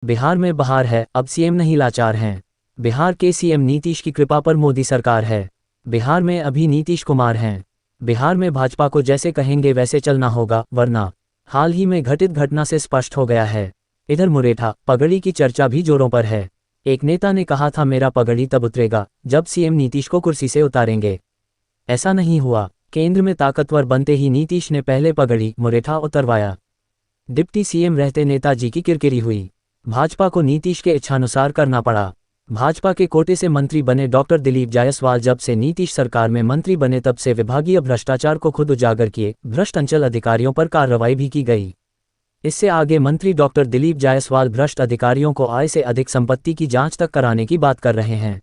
बिहार में बहार है, अब सीएम नहीं लाचार हैं। बिहार के सीएम नीतीश की कृपा पर मोदी सरकार है। बिहार में अभी नीतीश कुमार हैं। बिहार में भाजपा को जैसे कहेंगे वैसे चलना होगा, वरना हाल ही में घटित घटना से स्पष्ट हो गया है। इधर मुरेठा पगड़ी की चर्चा भी जोरों पर है। एक नेता ने कहा था मेरा पगड़ी तब उतरेगा जब सीएम नीतीश को कुर्सी से उतारेंगे। ऐसा नहीं हुआ। केंद्र में ताकतवर बनते ही नीतीश ने पहले पगड़ी मुरेठा उतरवाया। डिप्टी सीएम रहते नेताजी की किरकिरी हुई। भाजपा को नीतीश के इच्छानुसार करना पड़ा। भाजपा के कोटे से मंत्री बने डॉक्टर दिलीप जायसवाल जब से नीतीश सरकार में मंत्री बने तब से विभागीय भ्रष्टाचार को खुद उजागर किए भ्रष्ट अंचल अधिकारियों पर कार्रवाई भी की गई। इससे आगे मंत्री डॉक्टर दिलीप जायसवाल भ्रष्ट अधिकारियों को आय से अधिक संपत्ति की जांच तक कराने की बात कर रहे हैं।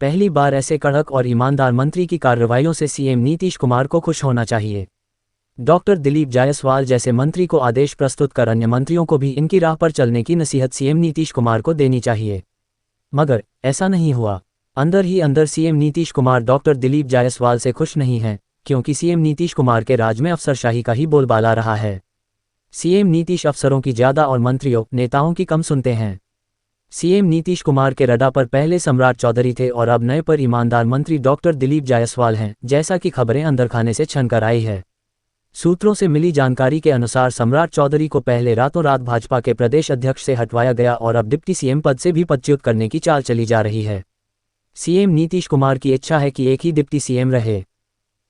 पहली बार ऐसे कड़क और ईमानदार मंत्री की कार्रवाइयों से सीएम नीतीश कुमार को खुश होना चाहिए। डॉक्टर दिलीप जायसवाल जैसे मंत्री को आदेश प्रस्तुत कर अन्य मंत्रियों को भी इनकी राह पर चलने की नसीहत सीएम नीतीश कुमार को देनी चाहिए। मगर ऐसा नहीं हुआ। अंदर ही अंदर सीएम नीतीश कुमार डॉक्टर दिलीप जायसवाल से खुश नहीं हैं, क्योंकि सीएम नीतीश कुमार के राज में अफसरशाही का ही बोलबाला रहा है। सीएम नीतीश अफसरों की ज़्यादा और मंत्रियों नेताओं की कम सुनते हैं। सीएम नीतीश कुमार के रडा पर पहले सम्राट चौधरी थे और अब नए पर ईमानदार मंत्री डॉक्टर दिलीप जायसवाल हैं, जैसा कि खबरें अंदर खाने से छनकर आई है। सूत्रों से मिली जानकारी के अनुसार सम्राट चौधरी को पहले रातों रात भाजपा के प्रदेश अध्यक्ष से हटवाया गया और अब डिप्टी सीएम पद से भी पदच्युत करने की चाल चली जा रही है। सीएम नीतीश कुमार की इच्छा है कि एक ही डिप्टी सीएम रहे।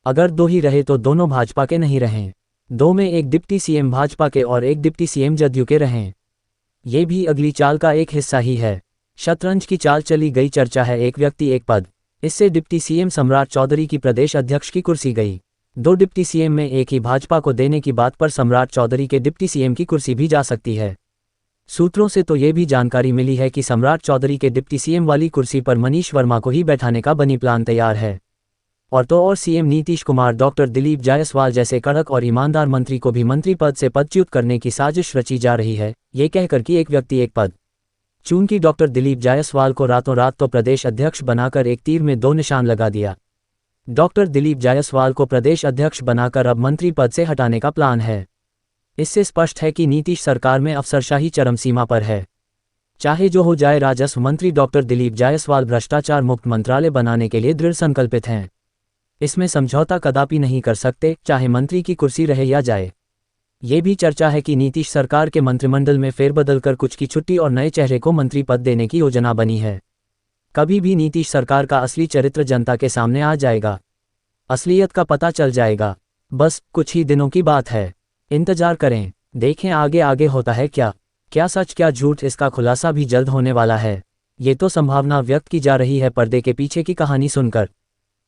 अगर दो ही रहे तो दोनों भाजपा के नहीं रहें। दो में एक डिप्टी सीएम भाजपा के और एक डिप्टी सीएम जदयू के रहें। ये भी अगली चाल का एक हिस्सा ही है। शतरंज की चाल चली गई। चर्चा है एक व्यक्ति एक पद। इससे डिप्टी सीएम सम्राट चौधरी की प्रदेश अध्यक्ष की कुर्सी गई। दो डिप्टी सीएम में एक ही भाजपा को देने की बात पर सम्राट चौधरी के डिप्टी सीएम की कुर्सी भी जा सकती है। सूत्रों से तो ये भी जानकारी मिली है कि सम्राट चौधरी के डिप्टी सीएम वाली कुर्सी पर मनीष वर्मा को ही बैठाने का बनी प्लान तैयार है। और सीएम नीतीश कुमार डॉक्टर दिलीप जायसवाल जैसे कड़क और ईमानदार मंत्री को भी मंत्री पद से पदच्युत करने की साजिश रची जा रही है, ये कहकर कि एक व्यक्ति एक पद। चूंकि डॉक्टर दिलीप जायसवाल को रातों रात तो प्रदेश अध्यक्ष बनाकर एक तीर में दो निशान लगा दिया। डॉक्टर दिलीप जायसवाल को प्रदेश अध्यक्ष बनाकर अब मंत्री पद से हटाने का प्लान है। इससे स्पष्ट है कि नीतीश सरकार में अफसरशाही चरम सीमा पर है। चाहे जो हो जाए, राजस्व मंत्री डॉक्टर दिलीप जायसवाल भ्रष्टाचार मुक्त मंत्रालय बनाने के लिए दृढ़ संकल्पित हैं। इसमें समझौता कदापि नहीं कर सकते, चाहे मंत्री की कुर्सी रहे या जाए। ये भी चर्चा है कि नीतीश सरकार के मंत्रिमंडल में फेरबदल कर कुछ की छुट्टी और नए चेहरे को मंत्री पद देने की योजना बनी है। कभी भी नीतीश सरकार का असली चरित्र जनता के सामने आ जाएगा। असलियत का पता चल जाएगा। बस कुछ ही दिनों की बात है। इंतजार करें, देखें आगे आगे होता है क्या सच क्या झूठ, इसका खुलासा भी जल्द होने वाला है। ये तो संभावना व्यक्त की जा रही है पर्दे के पीछे की कहानी सुनकर।